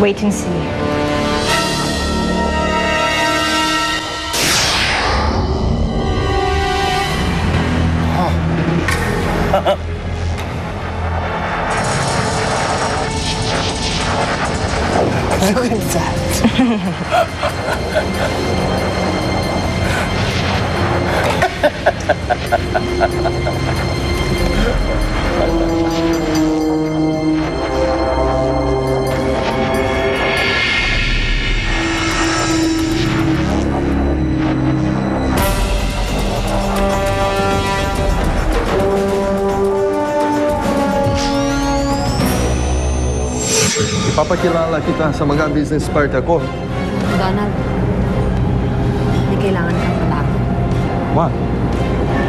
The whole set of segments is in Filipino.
Wait and see. Look at that. Ipapakilala kita sa mga business partner ko. Donald, hindi kailangan kang malapit. What?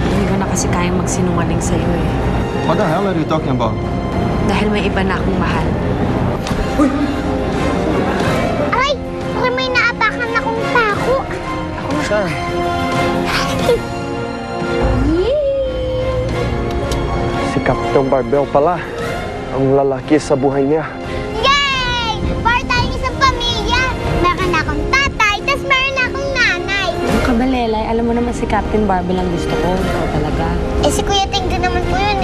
Hindi ko na kasi kayang magsinungaling sa'yo eh. What the hell are you talking about? Dahil may iba na akong mahal. Aray! Baka may naapakan akong pako. Saan? Si Captain Barbell pala. Ang lalaki sa buhay niya. Yay! Para tayong isang pamilya. Meron na akong tatay, tas meron na akong nanay. Ang kabalelay, alam mo naman si Captain Barbie lang gusto ko. Ikaw talaga. Eh si Kuya Ting din naman po yun